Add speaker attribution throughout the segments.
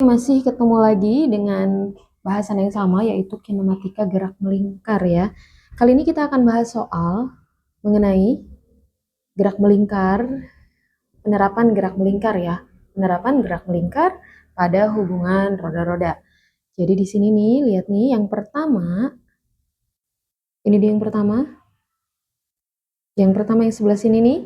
Speaker 1: Masih ketemu lagi dengan bahasan yang sama, yaitu kinematika gerak melingkar ya. Kali ini kita akan bahas soal mengenai gerak melingkar, penerapan gerak melingkar ya. Penerapan gerak melingkar pada hubungan roda-roda. Jadi di sini nih, lihat nih yang pertama. Ini dia yang pertama. Yang pertama yang sebelah sini nih.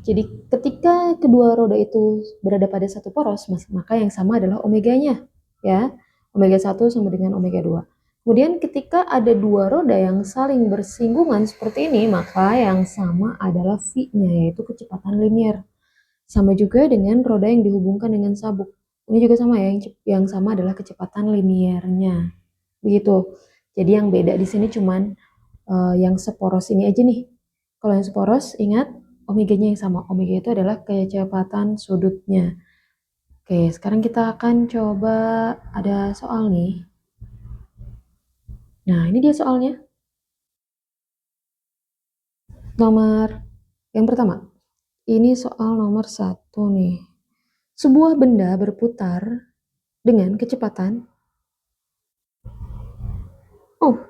Speaker 1: Jadi ketika kedua roda itu berada pada satu poros, maka yang sama adalah omeganya ya. Omega 1 sama dengan omega 2. Kemudian ketika ada dua roda yang saling bersinggungan seperti ini, maka yang sama adalah V-nya, yaitu kecepatan linear. Sama juga dengan roda yang dihubungkan dengan sabuk. Ini juga sama ya, yang sama adalah kecepatan linearnya. Begitu. Jadi yang beda di sini cuman yang seporos ini aja nih. Kalau yang seporos, ingat omeganya yang sama. Omega itu adalah kecepatan sudutnya. Oke, sekarang kita akan coba ada soal nih. Nah, ini dia soalnya. Nomor yang pertama. Ini soal nomor 1 nih. Sebuah benda berputar dengan kecepatan. Oh,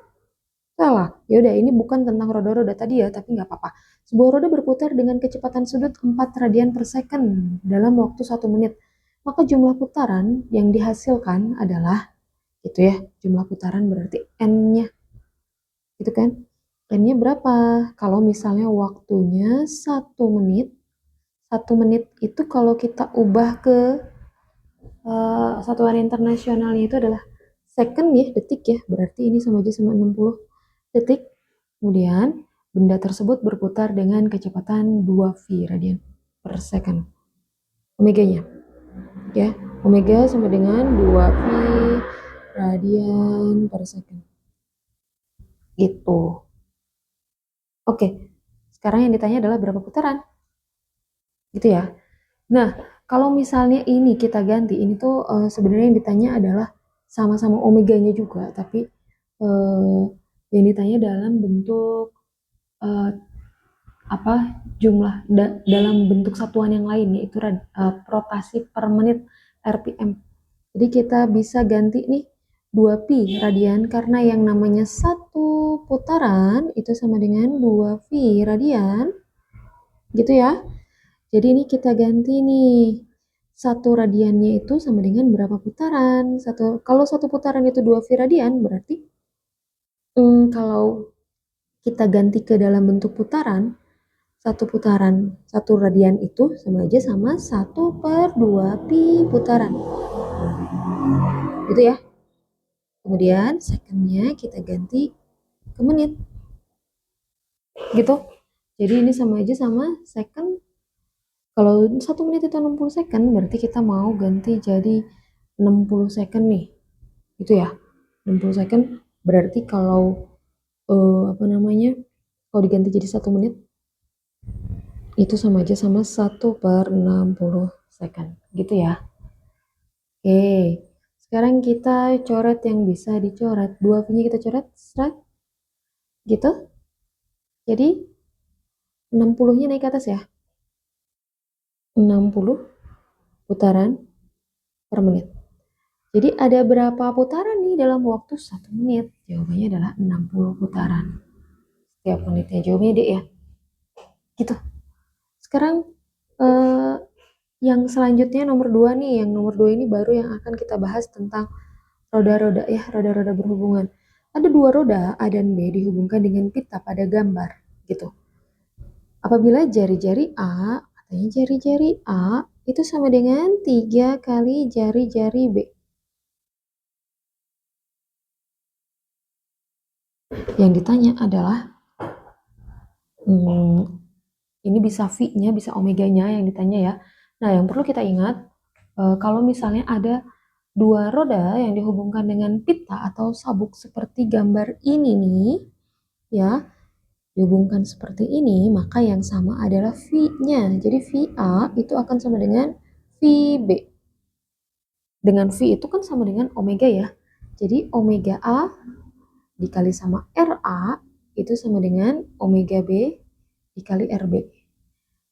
Speaker 1: salah. Yaudah, ini bukan tentang roda-roda tadi ya, tapi nggak apa-apa. Sebuah roda berputar dengan kecepatan sudut 4 radian per second dalam waktu 1 menit. Maka jumlah putaran yang dihasilkan adalah, itu ya, jumlah putaran berarti N-nya. Gitu kan? N-nya berapa? Kalau misalnya waktunya 1 menit, 1 menit itu kalau kita ubah ke satuan internasionalnya itu adalah second ya, detik ya. Berarti ini sama aja sama 60 detik. Kemudian benda tersebut berputar dengan kecepatan 2V radian per second. Omeganya ya, omega sama dengan 2V radian per second. Gitu. Oke, sekarang yang ditanya adalah berapa putaran. Gitu ya. Nah, kalau misalnya ini kita ganti, ini tuh sebenarnya yang ditanya adalah sama-sama omeganya juga, tapi yang ditanya dalam bentuk jumlah dalam bentuk satuan yang lain, yaitu rotasi per menit RPM. Jadi kita bisa ganti nih 2pi radian, karena yang namanya satu putaran itu sama dengan 2v radian gitu ya. Jadi ini kita ganti nih, satu radiannya itu sama dengan berapa putaran. Kalau satu putaran itu 2v radian, berarti kalau kita ganti ke dalam bentuk putaran, satu putaran, satu radian itu sama aja sama 1/2pi putaran. Gitu ya. Kemudian secondnya kita ganti ke menit. Gitu. Jadi ini sama aja sama second. Kalau 1 menit itu 60 second, berarti kita mau ganti jadi 60 second nih. Gitu ya. 60 second berarti kalau kalau diganti jadi 1 menit, itu sama aja sama 1/60 second. Gitu ya. Oke, sekarang kita coret yang bisa dicoret. 2V-nya kita coret, start. Gitu. Jadi 60-nya naik ke atas ya. 60 putaran per menit. Jadi ada berapa putaran nih dalam waktu 1 menit? Jawabannya adalah 60 putaran setiap menitnya. Jawabannya D ya. Gitu. Sekarang yang selanjutnya nomor 2 nih. Yang nomor 2 ini baru yang akan kita bahas tentang roda-roda ya, roda-roda berhubungan. Ada dua roda A dan B dihubungkan dengan pita pada gambar gitu. Apabila jari-jari A, katanya jari-jari A itu sama dengan 3 kali jari-jari B. Yang ditanya adalah ini bisa V-nya, bisa omeganya yang ditanya ya. Nah, yang perlu kita ingat, kalau misalnya ada dua roda yang dihubungkan dengan pita atau sabuk seperti gambar ini nih, ya, dihubungkan seperti ini, maka yang sama adalah V-nya. Jadi VA itu akan sama dengan VB. Dengan V itu kan sama dengan omega ya. Jadi omega A dikali sama RA itu sama dengan omega B dikali RB.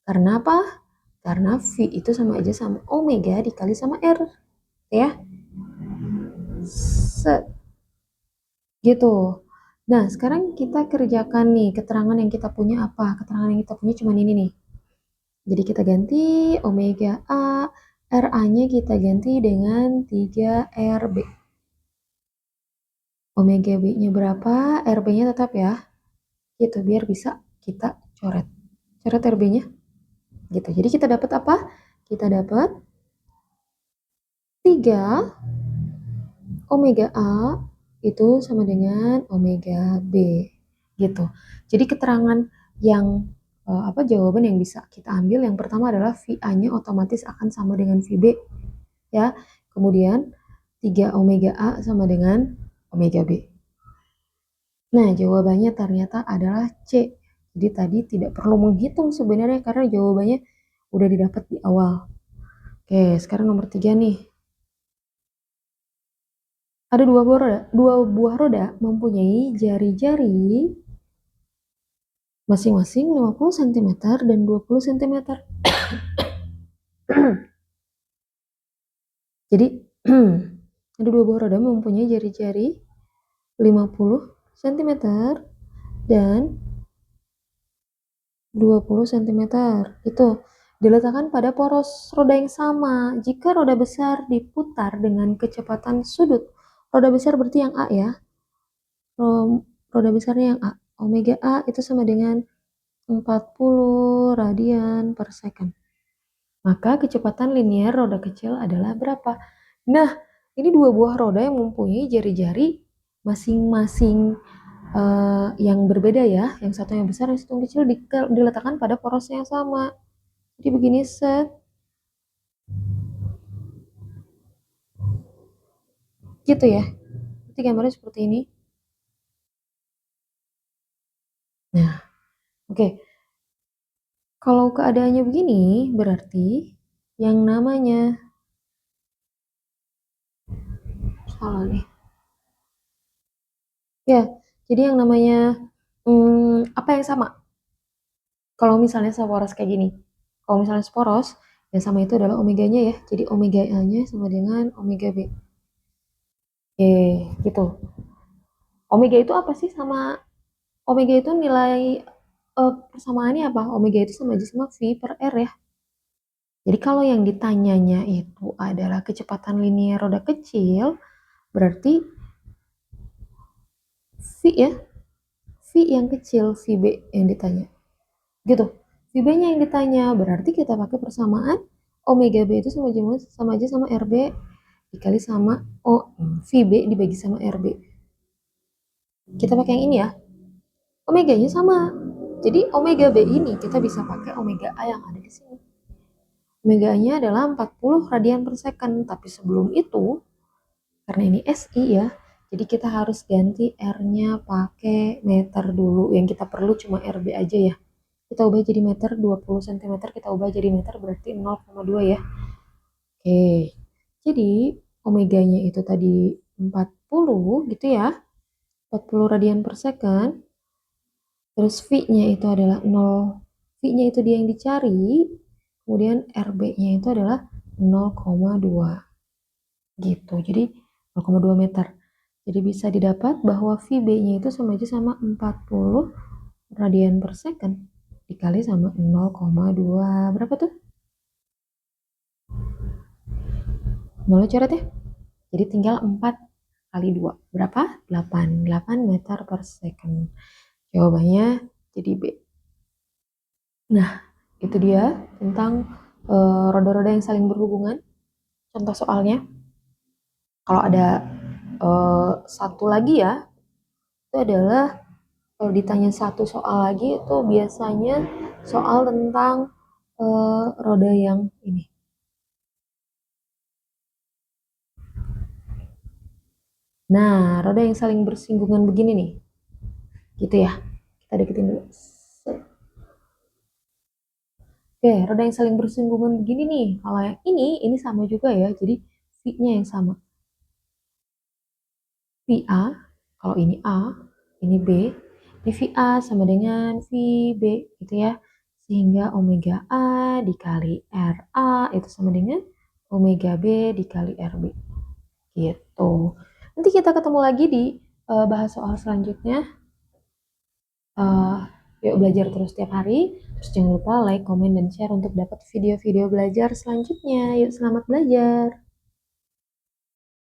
Speaker 1: Karena apa? Karena V itu sama aja sama omega dikali sama R. Ya. Set. Gitu. Nah, sekarang kita kerjakan nih keterangan yang kita punya apa? Keterangan yang kita punya cuma ini nih. Jadi kita ganti omega A, RA-nya kita ganti dengan 3RB. Omega B-nya berapa? RB-nya tetap ya. Gitu, biar bisa kita coret. Coret RB-nya. Gitu. Jadi kita dapat apa? Kita dapat 3 omega A itu sama dengan omega B. Gitu. Jadi keterangan yang jawaban yang bisa kita ambil yang pertama adalah VA-nya otomatis akan sama dengan VB ya. Kemudian 3 omega A sama dengan omega B. Nah, jawabannya ternyata adalah C. Jadi tadi tidak perlu menghitung sebenarnya karena jawabannya udah didapat di awal. Oke, sekarang nomor 3 nih. Ada dua buah roda mempunyai jari-jari masing-masing 50 cm dan 20 cm. Jadi, ada dua buah roda mempunyai jari-jari 50 cm dan 20 cm. Itu diletakkan pada poros roda yang sama. Jika roda besar diputar dengan kecepatan sudut, roda besar berarti yang A ya. Roda besarnya yang A. Omega A itu sama dengan 40 radian per second. Maka kecepatan linier roda kecil adalah berapa? Nah, ini dua buah roda yang mempunyai jari-jari masing-masing yang berbeda ya. Yang satu yang besar, yang satu yang kecil diletakkan pada poros yang sama. Jadi begini set. Gitu ya. Jadi gambarnya seperti ini. Nah, oke. Kalau keadaannya begini, berarti yang namanya salah nih. Ya, jadi yang namanya apa yang sama? Kalau misalnya seporos kayak gini. Kalau misalnya seporos, yang sama itu adalah omeganya ya. Jadi omega A-nya sama dengan omega B. Oke, gitu. Omega itu apa sih sama omega itu nilai persamaannya apa? Omega itu sama aja sama V per R ya. Jadi kalau yang ditanyanya itu adalah kecepatan linier roda kecil, berarti V ya. V yang kecil, VB yang ditanya. Gitu. VB-nya yang ditanya, berarti kita pakai persamaan omega B itu sama aja sama RB dikali sama VB dibagi sama RB. Kita pakai yang ini ya. Omeganya sama. Jadi omega B ini kita bisa pakai omega A yang ada di sini. Omega A-nya adalah 40 radian per second, tapi sebelum itu karena ini SI ya, jadi kita harus ganti R-nya pakai meter dulu. Yang kita perlu cuma RB aja ya. Kita ubah jadi meter, 20 cm kita ubah jadi meter berarti 0,2 ya. Oke. Jadi omeganya itu tadi 40 gitu ya. 40 radian per second. Terus V-nya itu adalah 0. V-nya itu dia yang dicari. Kemudian RB-nya itu adalah 0,2. Gitu. Jadi 0,2 meter. Jadi bisa didapat bahwa VB-nya itu sama aja sama 40 radian per second dikali sama 0,2. Berapa tuh? 0 coret ya. Jadi tinggal 4 kali 2. Berapa? 8. 8 meter per second. Jawabannya jadi B. Nah, itu dia tentang roda-roda yang saling berhubungan. Contoh soalnya. Kalau ada satu lagi ya, itu adalah kalau ditanya satu soal lagi itu biasanya soal tentang roda yang ini. Nah, roda yang saling bersinggungan begini nih. Gitu ya. Kita deketin dulu. Oke, roda yang saling bersinggungan begini nih. Kalau yang ini sama juga ya. Jadi V-nya yang sama. VA, kalau ini A, ini B. Ini VA sama dengan VB gitu ya. Sehingga omega A dikali RA itu sama dengan omega B dikali RB. Gitu. Nanti kita ketemu lagi di bahas soal selanjutnya. Yuk belajar terus setiap hari. Terus jangan lupa like, komen, dan share untuk dapat video-video belajar selanjutnya. Yuk selamat belajar.